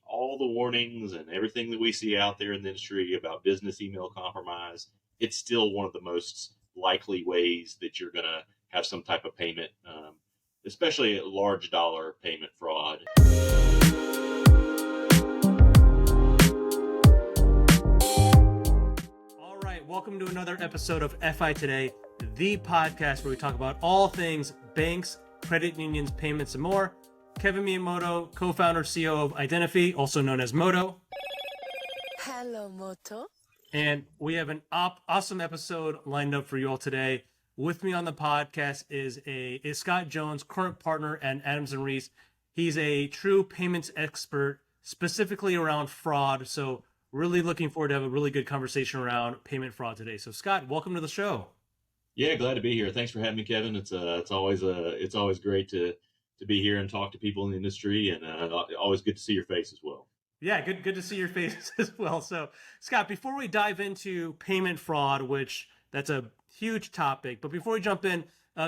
all the warnings and everything that we see out there in the industry about business email compromise, it's still one of the most likely ways that you're going to have some type of payment, especially large dollar payment fraud. All right, welcome to another episode of FI Today, the podcast where we talk about all things banks, credit unions, payments, and more. Kevin Miyamoto, co-founder, CEO of Identify, also known as Moto. Hello, Moto. And we have an awesome episode lined up for you all today. With me on the podcast is Scott Jones, current partner at Adams & Reese. He's a true payments expert, specifically around fraud. So really looking forward to have a really good conversation around payment fraud today. So Scott, welcome to the show. Yeah, glad to be here. Thanks for having me, Kevin. It's always great to be here and talk to people in the industry, and always good to see your face as well. Yeah, good to see your face as well. So, Scott, before we dive into payment fraud, which that's a huge topic, but before we jump in,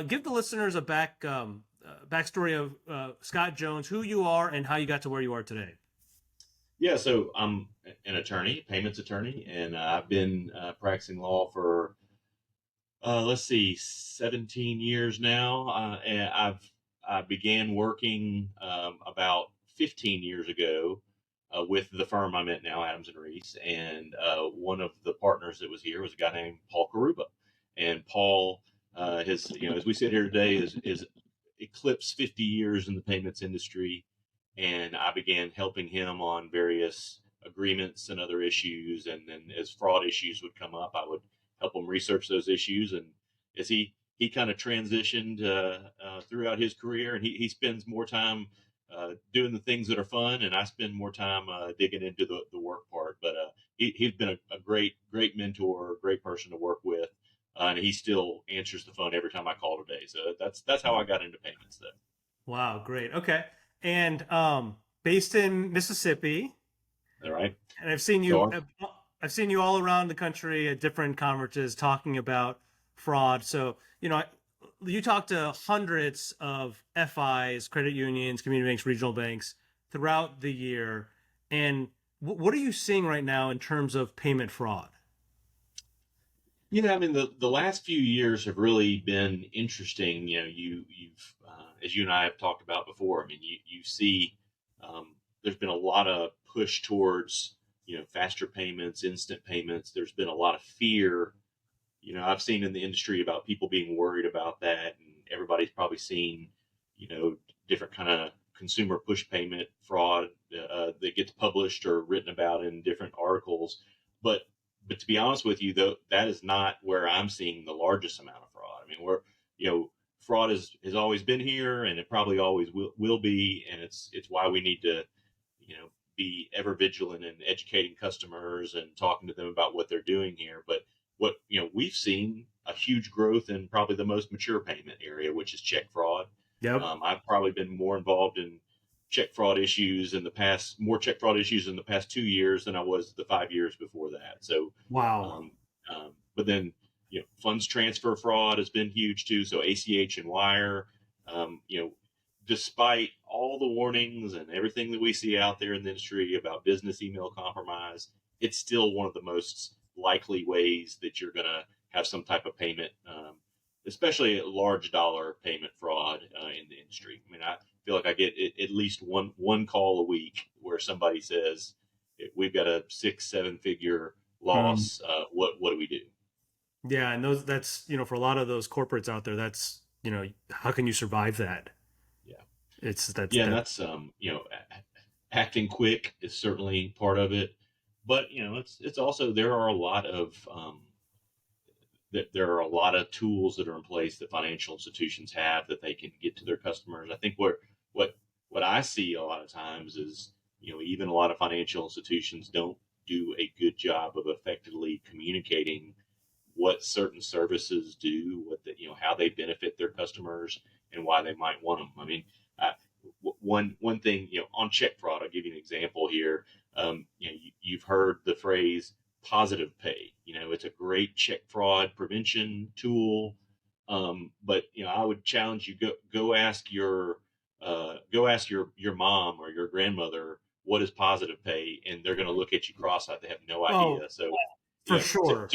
give the listeners a backstory of Scott Jones, who you are, and how you got to where you are today. Yeah, so I'm an attorney, payments attorney, and I've been practicing law for 17 years now. And I began working about 15 years ago with the firm I'm at now, Adams & Reese, and one of the partners that was here was a guy named Paul Karuba. And Paul has, as we sit here today, is eclipsed 50 years in the payments industry, and I began helping him on various agreements and other issues. And then as fraud issues would come up, I would help him research those issues. And as he kind of transitioned throughout his career, and he spends more time doing the things that are fun, and I spend more time digging into the work part. But he's been a great mentor, great person to work with, and he still answers the phone every time I call today. So that's how I got into payments, though. Wow, great. Okay, and based in Mississippi. All right. And I've seen you all around the country at different conferences talking about fraud. So, you talk to hundreds of FIs, credit unions, community banks, regional banks throughout the year. And what are you seeing right now in terms of payment fraud? Yeah, I mean, the last few years have really been interesting. You've as you and I have talked about before, I mean, you see there's been a lot of push towards, faster payments, instant payments. There's been a lot of fear. I've seen in the industry about people being worried about that, and everybody's probably seen, different kind of consumer push payment fraud that gets published or written about in different articles. But to be honest with you, though, that is not where I'm seeing the largest amount of fraud. I mean, fraud has always been here, and it probably always will be, and it's why we need to, be ever vigilant in educating customers and talking to them about what they're doing here. But what we've seen a huge growth in probably the most mature payment area, which is check fraud. Yep. I've probably been more involved in check fraud issues in the past 2 years than I was the 5 years before that. So Wow. But then funds transfer fraud has been huge too. So ACH and wire, despite all the warnings and everything that we see out there in the industry about business email compromise, it's still one of the most likely ways that you're going to have some type of payment, especially large dollar payment fraud in the industry. I mean, I feel like I get at least one call a week where somebody says, we've got a 6-7 figure loss. What do we do? Yeah. And that's, for a lot of those corporates out there, that's, how can you survive that? Yeah. That's acting quick is certainly part of it, but it's also, there are a lot of tools that are in place that financial institutions have that they can get to their customers. I think what I see a lot of times is, even a lot of financial institutions don't do a good job of effectively communicating what certain services do, how they benefit their customers, and why they might want them. I mean, one thing, on check fraud, I'll give you an example here. You've heard the phrase positive pay. It's a great check fraud prevention tool. But I would challenge you, go ask your mom or your grandmother what is positive pay, and they're going to look at you cross-eyed. They have no Oh, idea. So, for so, sure.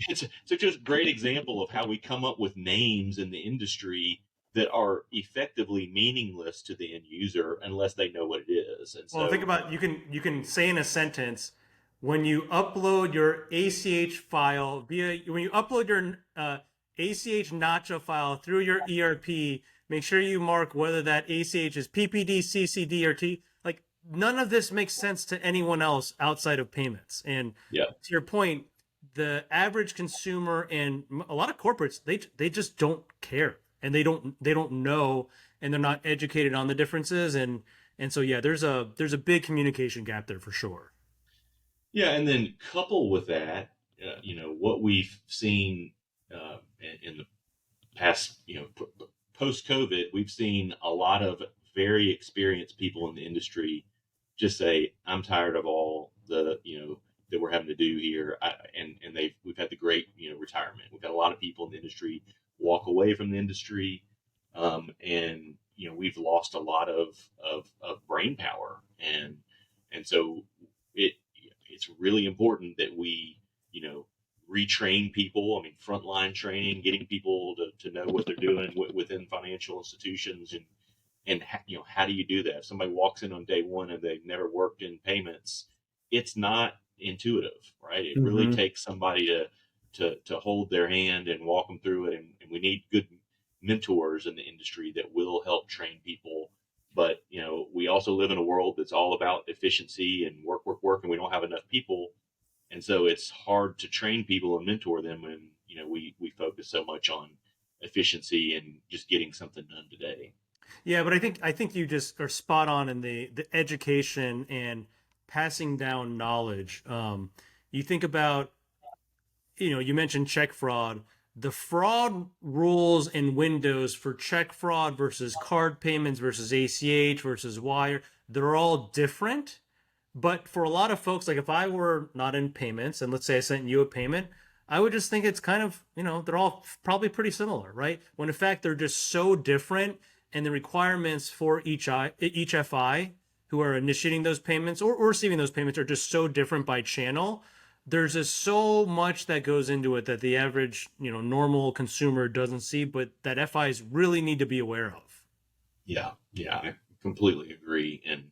it's just a great example of how we come up with names in the industry that are effectively meaningless to the end user unless they know what it is. And Well, think so, about you can say in a sentence when you upload your ACH file via when you upload your ACH Nacho file through your ERP, make sure you mark whether that ACH is PPD, CCD, or T. Like none of this makes sense to anyone else outside of payments. And yeah, to your point, the average consumer and a lot of corporates they just don't care and they don't know and they're not educated on the differences and so yeah, there's a big communication gap there for sure. yeah, and then couple with that, what we've seen in the past, post COVID, we've seen a lot of very experienced people in the industry just say, "I'm tired of all the that we're having to do here," and we've had the great retirement. We've had a lot of people in the industry walk away from the industry, and we've lost a lot of brain power, and so it it's really important that we you know retrain people. I mean, frontline training, getting people to know what they're doing within financial institutions, and how do you do that? If somebody walks in on day one and they've never worked in payments, it's not intuitive, right? It really Mm-hmm. takes somebody to hold their hand and walk them through it, and we need good mentors in the industry that will help train people. But we also live in a world that's all about efficiency and work, work, work, and we don't have enough people, and so it's hard to train people and mentor them when we focus so much on efficiency and just getting something done today. Yeah, but I think you just are spot on in the education and passing down knowledge. You think about you mentioned check fraud. The fraud rules and windows for check fraud versus card payments versus ACH versus wire, they're all different. But for a lot of folks, like if I were not in payments and let's say I sent you a payment, I would just think it's kind of, they're all probably pretty similar, right? When in fact they're just so different and the requirements for each FI who are initiating those payments or receiving those payments are just so different by channel. There's just so much that goes into it that the average, normal consumer doesn't see, but that FIs really need to be aware of. Yeah, I completely agree. And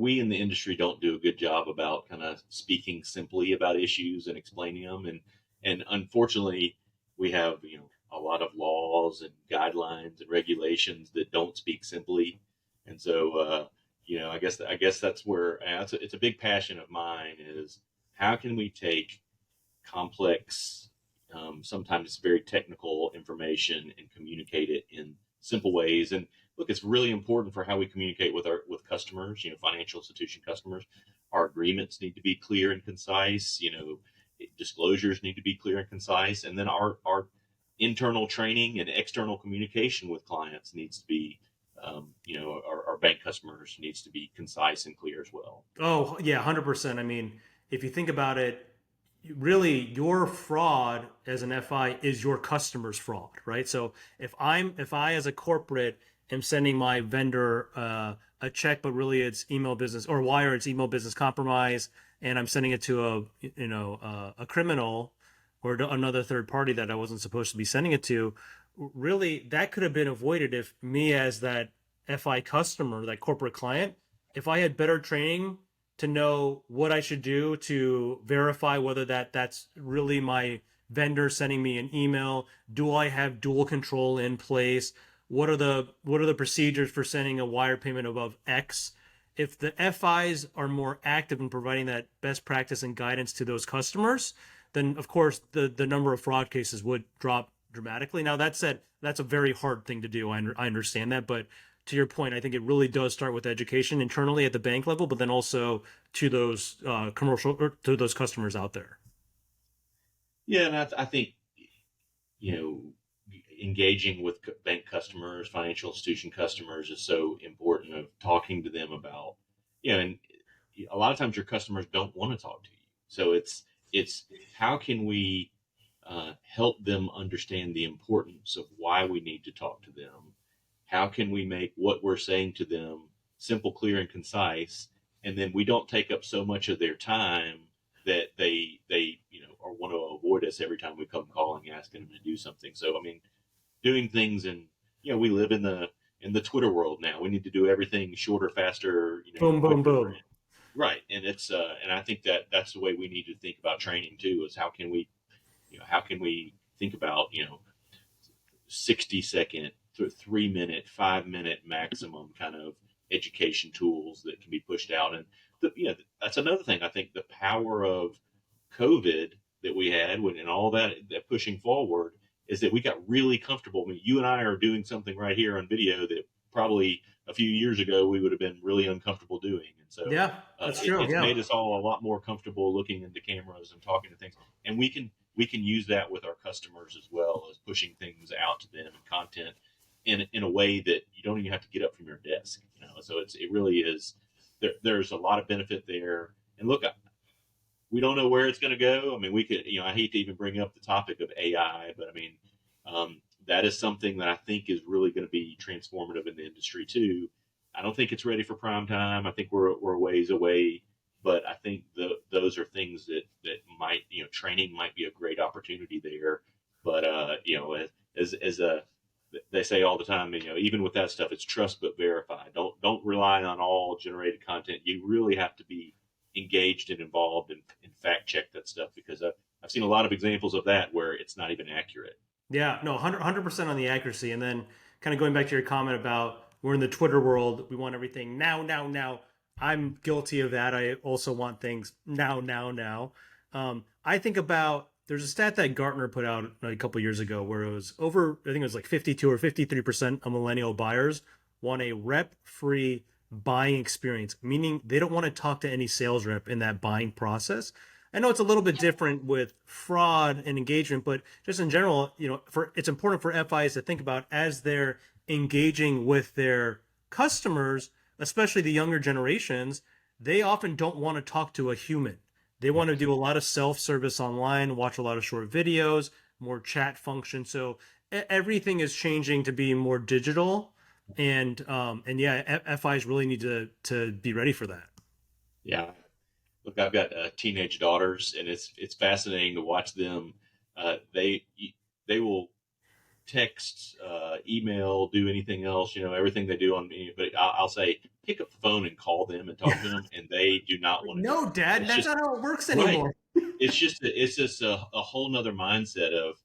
we in the industry don't do a good job about kind of speaking simply about issues and explaining them. And unfortunately, we have a lot of laws and guidelines and regulations that don't speak simply. And so I guess that's where it's a big passion of mine is how can we take complex, sometimes very technical information and communicate it in simple ways. And look, it's really important for how we communicate with customers. Financial institution customers. Our agreements need to be clear and concise. Disclosures need to be clear and concise, and then our internal training and external communication with clients needs to be. Our bank customers needs to be concise and clear as well. Oh, yeah, 100%. I mean, if you think about it, really your fraud as an FI is your customer's fraud, right? So if I as a corporate am sending my vendor a check, but really it's email business or wire, it's email business compromise, and I'm sending it to a criminal or another third party that I wasn't supposed to be sending it to, really that could have been avoided if me as that FI customer, that corporate client, if I had better training to know what I should do to verify whether that's really my vendor sending me an email. Do I have dual control in place? What are the procedures for sending a wire payment above X? If the FIs are more active in providing that best practice and guidance to those customers, then of course the number of fraud cases would drop dramatically. Now that said, that's a very hard thing to do. I understand that, but to your point, I think it really does start with education internally at the bank level, but then also to those commercial or to those customers out there. Yeah, and I think you know engaging with bank customers, financial institution customers is so important. Of talking to them about and a lot of times your customers don't want to talk to you, so it's how can we help them understand the importance of why we need to talk to them. How can we make what we're saying to them simple, clear, and concise, and then we don't take up so much of their time that they or want to avoid us every time we come calling asking them to do something. So I mean, doing things, and we live in the Twitter world now. We need to do everything shorter, faster, Boom, boom, quicker. boom. Right, and it's and I think that that's the way we need to think about training too. Is how can we think about 60-second, 3 minute, 5 minute maximum kind of education tools that can be pushed out. And that's another thing. I think the power of COVID that we had and all that pushing forward is that we got really comfortable. I mean, you and I are doing something right here on video that probably a few years ago we would have been really uncomfortable doing. And so Yeah, that's true. it's Yeah. made us all a lot more comfortable looking into cameras and talking to things. And we can use that with our customers as well as pushing things out to them and content in a way that you don't even have to get up from your desk. So it really is. There's a lot of benefit there. And look, we don't know where it's going to go. I mean, we could, I hate to even bring up the topic of AI, but I mean, that is something that I think is really going to be transformative in the industry too. I don't think it's ready for prime time. I think we're a ways away, but I think those are things that might, training might be a great opportunity there. But as they say all the time, even with that stuff, it's trust but verify. Don't rely on all generated content. You really have to be engaged and involved and fact check that stuff, because I've seen a lot of examples of that where it's not even accurate. Yeah, no, 100% on the accuracy. And then kind of going back to your comment about we're in the Twitter world, we want everything now, now, now. I'm guilty of that. I also want things now, now, now. I think about there's a stat that Gartner put out a couple years ago where it was over, I think it was like 52 or 53% of millennial buyers want a rep-free buying experience, meaning they don't want to talk to any sales rep in that buying process. I know it's a little bit different with fraud and engagement, but just in general, it's important for FIs to think about as they're engaging with their customers, especially the younger generations. They often don't want to talk to a human. They want to do a lot of self-service online, watch a lot of short videos, more chat function. So everything is changing to be more digital, and yeah, FIs really need to be ready for that. Yeah. Look, I've got teenage daughters, and it's fascinating to watch them. They will text, email, do anything else, everything they do on me. But I'll say, pick up the phone and call them and talk to them, and they do not want to do No, it. Dad, It's that's just not how it works right. anymore. It's just a whole nother mindset of,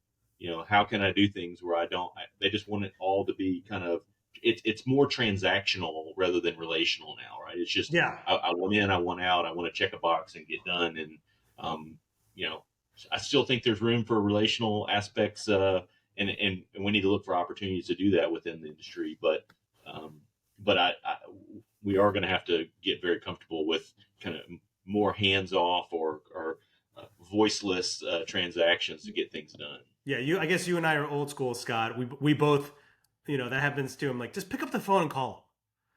how can I do things where I don't? They just want it all to be kind of. It's more transactional rather than relational now, right? It's just Yeah. I want in, I want out, I want to check a box and get done, and um, you know, I still think there's room for relational aspects, and we need to look for opportunities to do that within the industry, um, but we are going to have to get very comfortable with kind of more hands off or voiceless transactions to get things done. Yeah, I guess you and I are old school, Scott. We both, that happens too. I'm like, just pick up the phone and call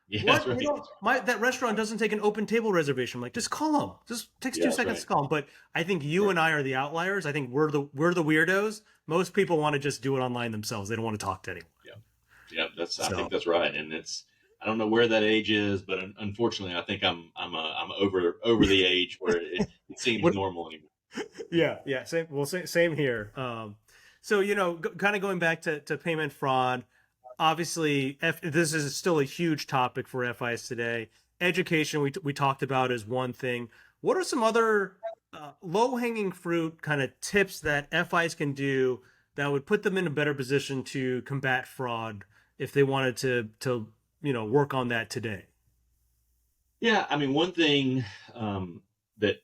Yeah, them. that's What? right. That restaurant doesn't take an open table reservation. I'm like, just call them. Just takes Yeah, two that's seconds right. to call them. But I think you and I are the outliers. I think we're the weirdos. Most people want to just do it online themselves. They don't want to talk to anyone. Yeah, yeah. I So think that's right, and I don't know where that age is, but unfortunately, I think I'm over the age where it seems what? normal anymore. Yeah. Same. Well, same here. So kind of going back to payment fraud. Obviously, this is still a huge topic for FIs today. Education, we talked about, is one thing. What are some other low hanging fruit kind of tips that FIs can do that would put them in a better position to combat fraud if they wanted to work on that today? Yeah, I mean, one thing that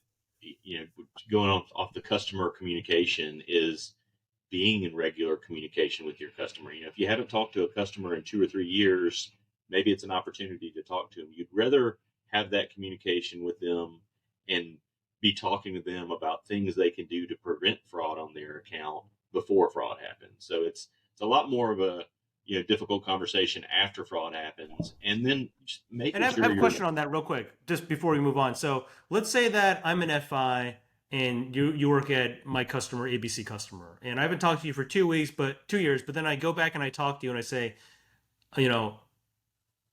going off the customer communication is being in regular communication with your customer. If you haven't talked to a customer in 2 or 3 years, maybe it's an opportunity to talk to them. You'd rather have that communication with them and be talking to them about things they can do to prevent fraud on their account before fraud happens. So it's a lot more of a difficult conversation after fraud happens, and then just And making I sure have a you're question on that real quick, just before we move on. So let's say that I'm an FI and you work at my customer, ABC customer, and I haven't talked to you for 2 weeks, but 2 years, but then I go back and I talk to you and I say, you know,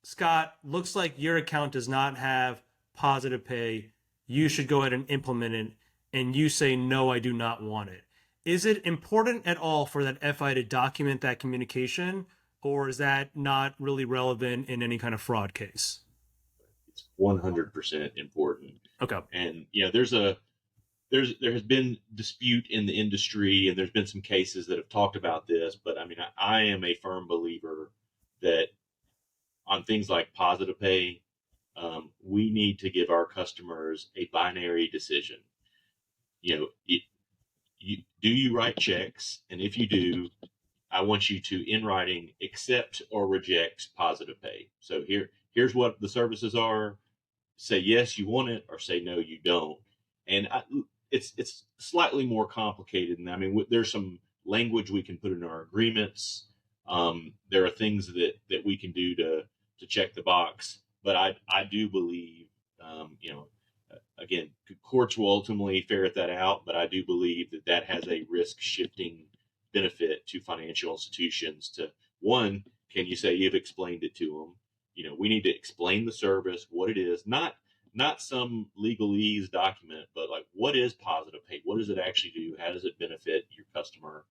Scott, looks like your account does not have positive pay, you should go ahead and implement it, and you say, no, I do not want it. Is it important at all for that FI to document that communication, or is that not really relevant in any kind of fraud case? It's 100% important. Okay. And there has been dispute in the industry, and there's been some cases that have talked about this. But I mean, I am a firm believer that on things like positive pay, we need to give our customers a binary decision. Do you write checks? And if you do, I want you to, in writing, accept or reject positive pay. So here's what the services are. Say yes, you want it, or say no, you don't. And it's slightly more complicated. And I mean, there's some language we can put in our agreements. There are things that we can do to check the box. But I do believe, again, courts will ultimately ferret that out. But I do believe that has a risk shifting benefit to financial institutions. To one, can you say you've explained it to them? We need to explain the service, what it is, not some legalese document, but like, what is positive pay? What does it actually do? How does it benefit your customer?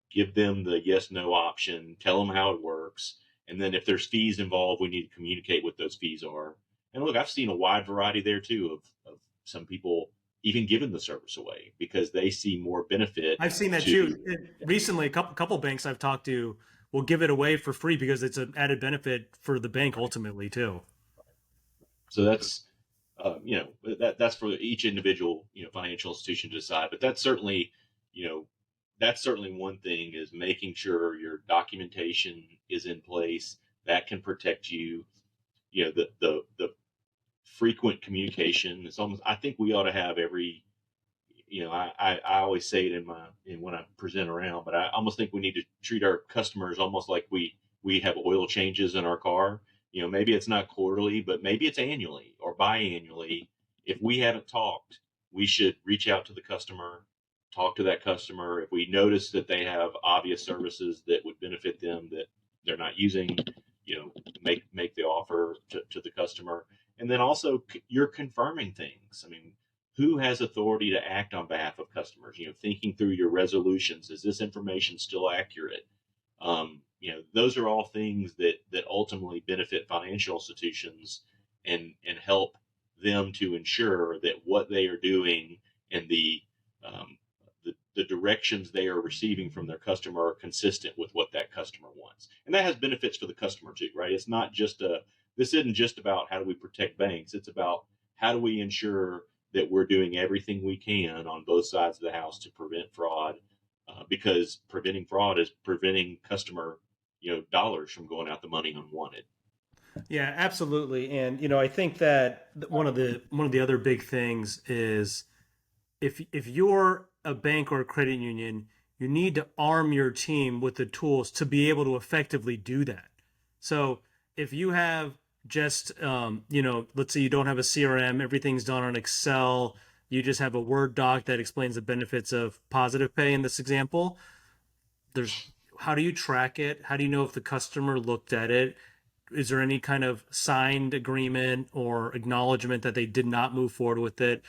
Give them the yes, no option, tell them how it works. And then if there's fees involved, we need to communicate what those fees are. And look, I've seen a wide variety there too of some people even giving the service away because they see more benefit. I've seen that too. Recently, a couple banks I've talked to will give it away for free because it's an added benefit for the bank ultimately too. So that's that's for each individual financial institution to decide. But that's certainly one thing, is making sure your documentation is in place that can protect you. The frequent communication. It's almost, I think we ought to have every, I always say it when I present around, but I almost think we need to treat our customers almost like we have oil changes in our car. Maybe it's not quarterly, but maybe it's annually or biannually. If we haven't talked, we should reach out to the customer, talk to that customer. If we notice that they have obvious services that would benefit them that they're not using, make the offer to the customer. And then also you're confirming things. I mean, who has authority to act on behalf of customers? Thinking through your resolutions. Is this information still accurate? Those are all things that ultimately benefit financial institutions and help them to ensure that what they are doing and the directions they are receiving from their customer are consistent with what that customer wants. And that has benefits for the customer too, right? It's not just this isn't just about how do we protect banks. It's about how do we ensure that we're doing everything we can on both sides of the house to prevent fraud, because preventing fraud is preventing customer, dollars from going out the money unwanted. Yeah, absolutely. And I think that one of the other big things is if you're a bank or a credit union, you need to arm your team with the tools to be able to effectively do that. So if you have just let's say you don't have a CRM, everything's done on Excel, you just have a Word doc that explains the benefits of positive pay in this example, how do you track it? How do you know if the customer looked at it? Is there any kind of signed agreement or acknowledgement that they did not move forward with it?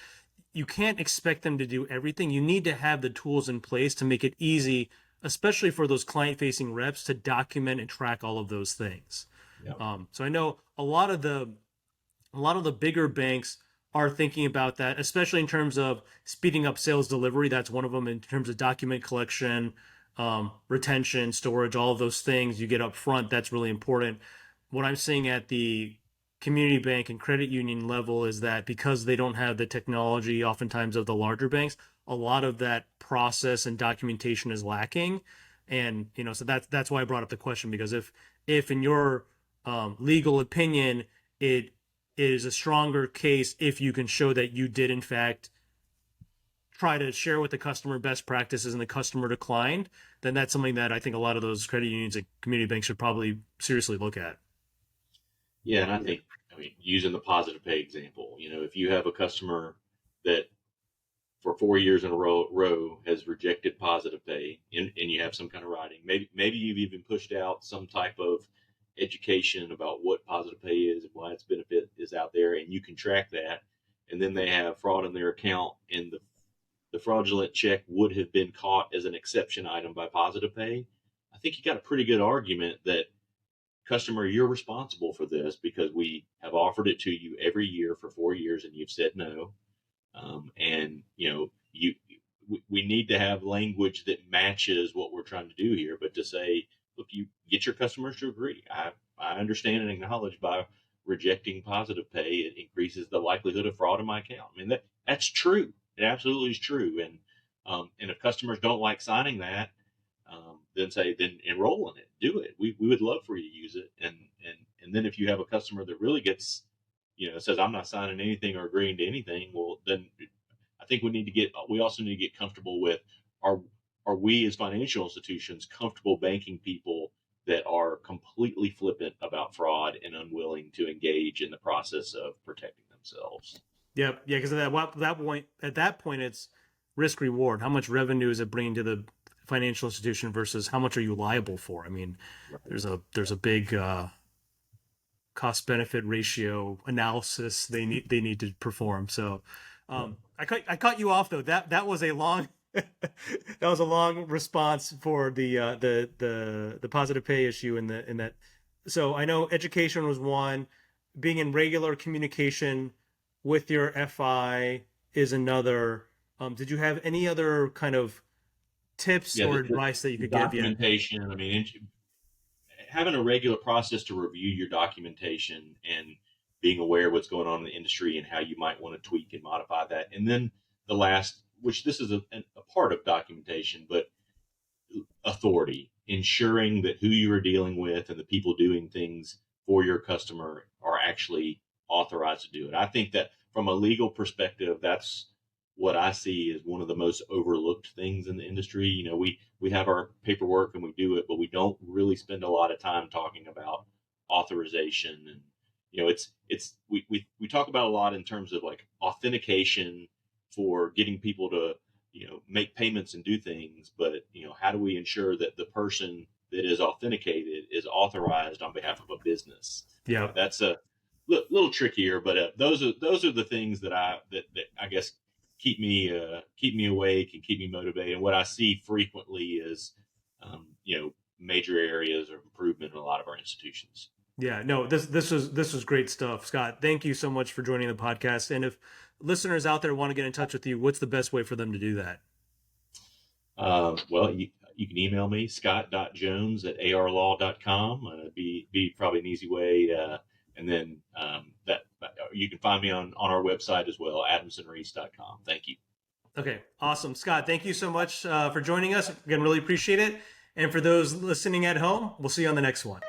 You can't expect them to do everything. You need to have the tools in place to make it easy, especially for those client-facing reps, to document and track all of those things. Yep. So I know a lot of the bigger banks are thinking about that, especially in terms of speeding up sales delivery. That's one of them in terms of document collection, retention, storage, all of those things you get up front. That's really important. What I'm seeing at the community bank and credit union level is that because they don't have the technology oftentimes of the larger banks, a lot of that process and documentation is lacking. And so that's why I brought up the question, because if in your legal opinion it is a stronger case if you can show that you did in fact try to share with the customer best practices and the customer declined, then that's something that I think a lot of those credit unions and community banks should probably seriously look at. Yeah, and I think, using the positive pay example, if you have a customer that for 4 years in a row has rejected positive pay, and you have some kind of writing, maybe you've even pushed out some type of education about what positive pay is and why its benefit is out there, and you can track that, and then they have fraud in their account, and the fraudulent check would have been caught as an exception item by positive pay, I think you got a pretty good argument that, customer, you're responsible for this because we have offered it to you every year for 4 years and you've said no. And we need to have language that matches what we're trying to do here. But to say, look, you get your customers to agree. I understand and acknowledge by rejecting positive pay, it increases the likelihood of fraud in my account. I mean, that's true. It absolutely is true. And if customers don't like signing that, then enroll in it, do it. We would love for you to use it. And then if you have a customer that really gets, says, I'm not signing anything or agreeing to anything, well, then I think we also need to get comfortable with, are we as financial institutions comfortable banking people that are completely flippant about fraud and unwilling to engage in the process of protecting themselves? Yep. Yeah. Because at that point, it's risk reward. How much revenue is it bringing to the financial institution versus how much are you liable for? I mean, there's a big cost benefit ratio analysis they need to perform. So I cut you off though. That was a long that was a long response for the positive pay issue in that. So I know education was one. Being in regular communication with your FI is another. Did you have any other kind of tips or advice that you could give? Documentation. I mean, having a regular process to review your documentation and being aware of what's going on in the industry and how you might want to tweak and modify that. And then the last, which this is a part of documentation, but authority, ensuring that who you are dealing with and the people doing things for your customer are actually authorized to do it. I think that from a legal perspective, that's what I see as one of the most overlooked things in the industry. We have our paperwork and we do it, but we don't really spend a lot of time talking about authorization. And we talk about a lot in terms of like authentication for getting people to make payments and do things, but how do we ensure that the person that is authenticated is authorized on behalf of a business? Yeah, that's a little trickier, but those are the things that I guess keep me awake and keep me motivated. And what I see frequently is major areas of improvement in a lot of our institutions. Yeah, no, this was great stuff, Scott. Thank you so much for joining the podcast. And if listeners out there want to get in touch with you, what's the best way for them to do that? Well, you can email me, scott.jones@arlaw.com. Be probably an easy way. And then that you can find me on our website as well, adamsonreese.com. Thank you. Okay, awesome. Scott, thank you so much for joining us. Again, really appreciate it. And for those listening at home, we'll see you on the next one.